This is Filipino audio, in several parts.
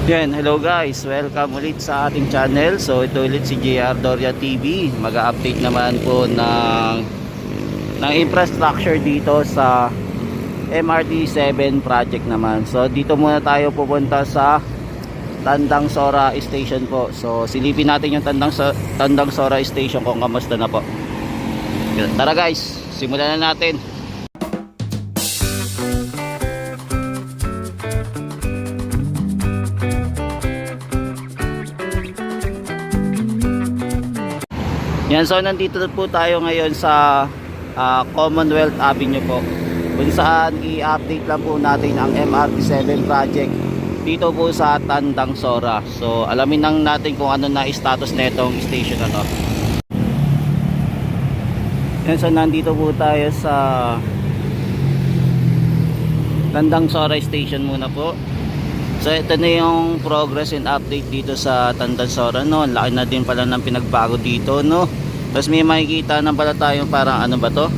Yan, hello guys, welcome ulit sa ating channel. So ito ulit si JR Doria TV. Mag-update naman po ng infrastructure dito sa MRT 7 project naman. So dito muna tayo pupunta sa Tandang Sora Station po. So silipin natin yung Tandang Sora Station kung kamusta na po. Tara guys, simulan na natin. Yan, so nandito po tayo ngayon sa Commonwealth Avenue po, kung saan i-update lang po natin ang MRT 7 project dito po sa Tandang Sora. So alamin lang natin kung ano na status na itong station na to. Yan, so nandito po tayo sa Tandang Sora Station muna po. So ito na yung progress and update dito sa Tandang Sora, no. Laki na din pala ng pinagbago dito, no. Tapos may makikita na pala tayong parang ano ba to,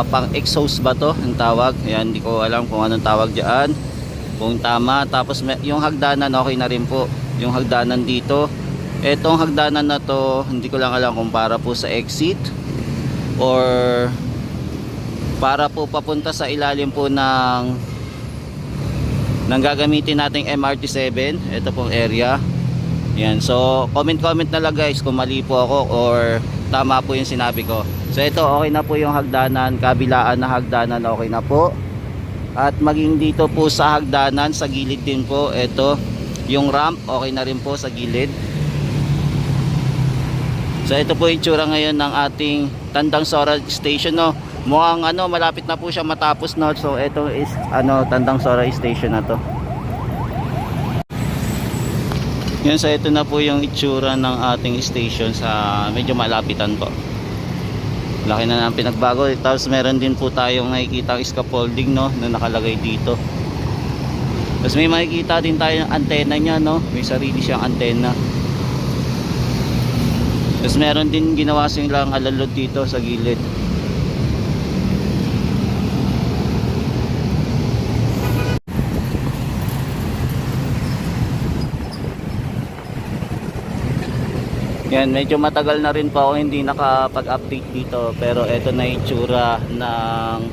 pang exhaust ba to ang tawag. Ayan, hindi ko alam kung anong tawag dyan, kung tama. Tapos yung hagdanan okay na rin po, yung hagdanan dito. Etong hagdanan na to, hindi ko lang alam kung para po sa exit or para po papunta sa ilalim po ng gagamitin nating MRT 7. Ito pong area. Yan, so comment na lang guys kung mali po ako or tama po yung sinabi ko. So ito, okay na po yung hagdanan, kabilaan na hagdanan okay na po. At maging dito po sa hagdanan, sa gilid din po, ito yung ramp okay na rin po sa gilid. So ito po yung itsura ngayon ng ating Tandang Sora Station, no. Mukhang malapit na po siya matapos, no. So ito is Tandang Sora Station na to. Yan, so ito na po yung itsura ng ating station sa medyo malapitan po. Laki na ng pinagbago. Tapos meron din po tayong nakikita scaffolding, no, na nakalagay dito. Tapos may makikita din tayo ng antena nya, no. May sarili siyang antena. Tapos meron din ginawa silang alalod dito sa gilid. Yan, medyo matagal na rin po ako hindi nakapag-update dito, pero eto na yung itsura ng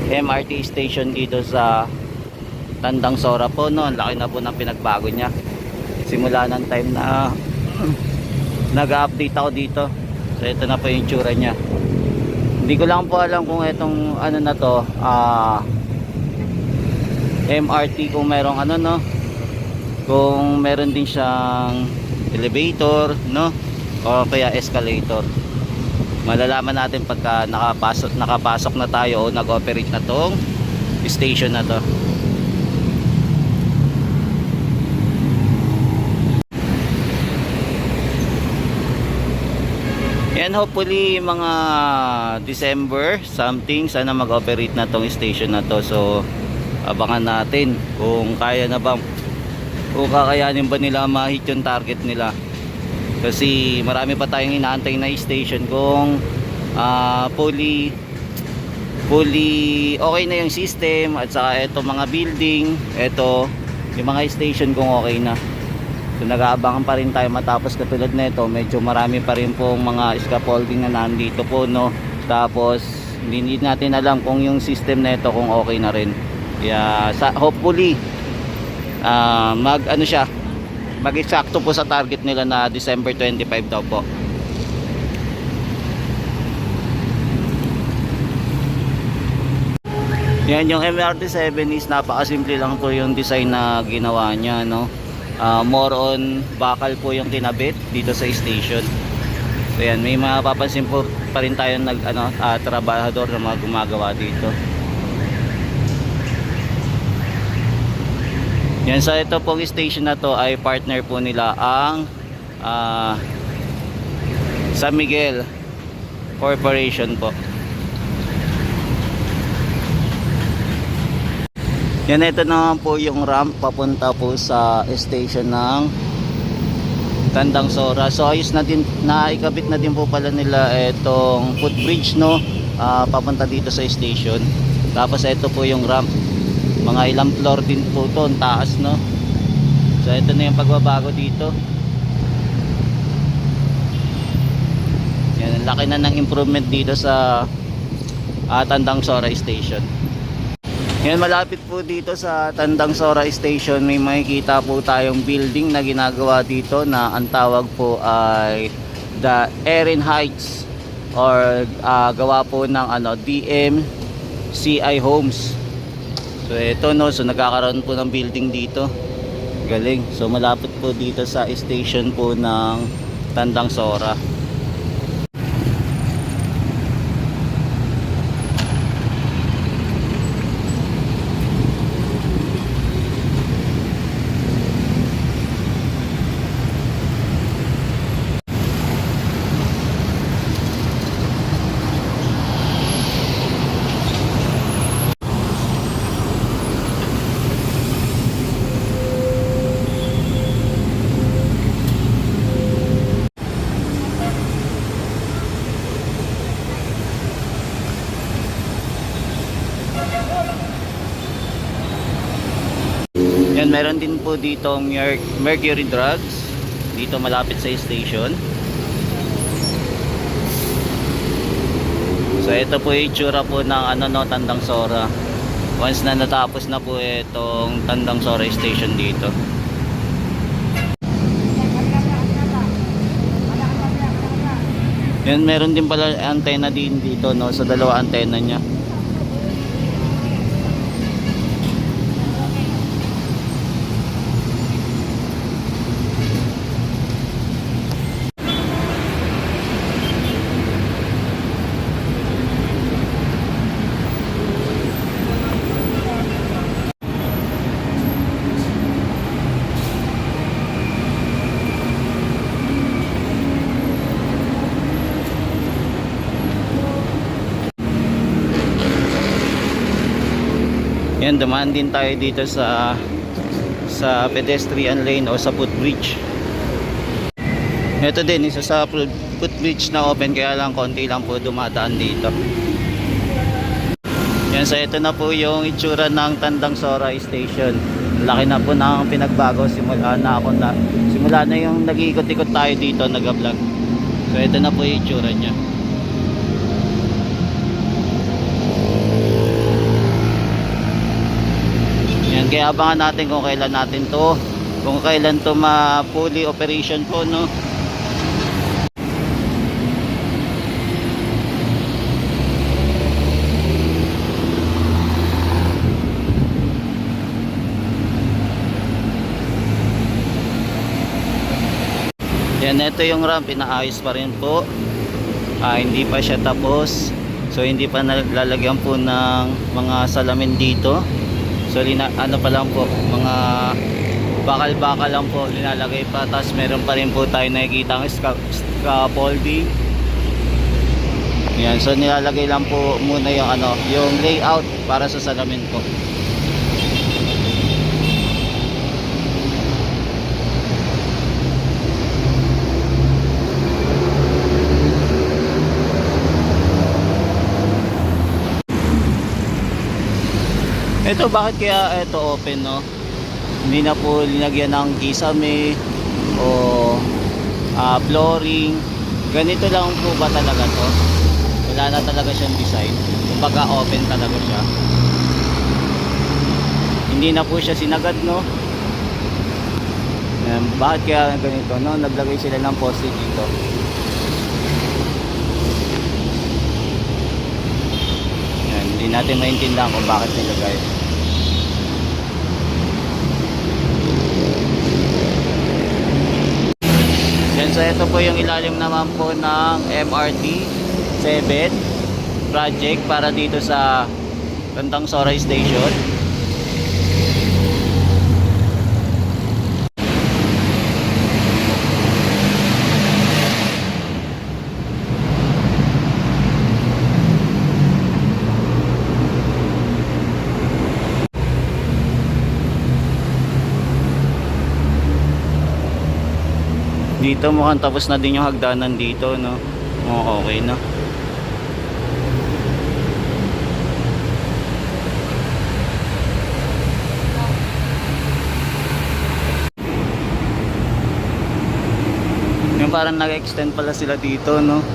MRT station dito sa Tandang Sora po, no. Ang laki na po ng pinagbago niya simula ng time na nag-update ako dito. So ito na po yung itsura niya. Hindi ko lang po alam kung etong na to, MRT, kung merong no, kung meron din siyang elevator, no, o kaya escalator. Malalaman natin pagka nakapasok na tayo o nag-operate na tong station na to. And hopefully mga December something, sana mag-operate na tong station na to. So abangan natin kung kaya na ba, o kakayanin ba nila ma-hit yung target nila. Kasi marami pa tayong inaantay na station kung fully okay na yung system, at saka ito mga building, ito yung mga station kung okay na. So nag-aabangan pa rin tayo matapos katulad na ito. Medyo marami pa rin pong mga scaffolding na nandito po, no. Tapos hindi natin alam kung yung system na ito kung okay na rin. Kaya hopefully mag-eksakto po sa target nila na December 25 daw po. Yan, yung MRT 7 is napakasimple lang po yung design na ginawa niya, no. More on bakal po yung kinabit dito sa station. So yan, may mapapansin po pa rin tayong trabahador na mga gumagawa dito. Yan, sa ito pong station na to ay partner po nila ang San Miguel Corporation po. Yan, ito naman po yung ramp papunta po sa station ng Tandang Sora. So ayos na din, naikabit na din po pala nila itong footbridge, no, papunta dito sa station. Tapos ito po yung ramp. Mga ilang floor din po to, ang taas, no. So ito na yung pagbabago dito. Yan, ang laki na ng improvement dito sa Tandang Sora Station. Yan, malapit po dito sa Tandang Sora Station, may makikita po tayong building na ginagawa dito na ang tawag po ay the Erin Heights, or gawa po ng DMCI Homes. So ito, no, so nagkakaroon po ng building dito. Galing. So malapit po dito sa station po ng Tandang Sora. Yan, meron din po dito Mercury Drugs dito malapit sa station. So ito po yung itsura po ng Tandang Sora once na natapos na po itong Tandang Sora Station dito. Yan, meron din pala antenna din dito, no, sa dalawa antenna niya. Yan, dumaan din tayo dito sa pedestrian lane o sa footbridge. Ito din, isa sa footbridge na open, kaya lang konti lang po dumadaan dito. Yan, so ito na po yung itsura ng Tandang Sora Station. Laki na po ng pinagbago simula na yung nag-iikot-ikot tayo dito, nag-vlog. So ito na po yung itsura niya. Yan, kaya abangan natin kung kailan to fully operation po, no. Yan, ito yung ramp, inaayos pa rin po. Hindi pa siya tapos. So hindi pa nalalagyan po ng mga salamin dito. So pa lang po, mga bakal-bakal lang po nilalagay pa. Tapos meron pa rin po tayo nakikita ng scaffolding. Yan, so nilalagay lang po muna yung layout para sa salamin po. Ito, bakit kaya ito open, no? Hindi na po linagyan ng kisame o flooring. Ganito lang po ba talaga to? Wala na talaga siyang design. Kumbaga open talaga siya. Hindi na po siya sinagad, no? Yan, bakit kaya ganito, no? Naglagay sila ng poste dito. Yan, hindi natin maintindihan kung bakit nilagay. So ito po yung ilalim naman po ng MRT 7 project para dito sa Tandang Sora Station. Dito mukhang tapos na din yung hagdanan dito, no? Okay na. parang nag-extend pala sila dito, no?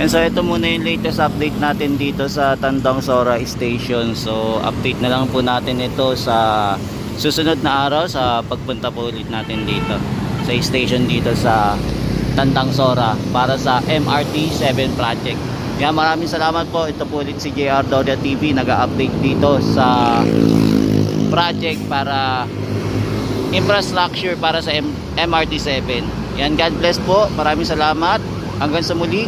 Yan, so ito muna yung latest update natin dito sa Tandang Sora Station. So update na lang po natin ito sa susunod na araw sa pagpunta po ulit natin dito sa station dito sa Tandang Sora para sa MRT 7 project. Yan, maraming salamat po. Ito po ulit si JR Doria TV, nag-update dito sa project para infrastructure para sa MRT 7. Yan, God bless po. Maraming salamat. Hanggang sa muli.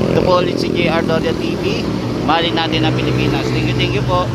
Ito po ulit si JR Doria TV. Mahalin natin ang Pilipinas. Thank you po.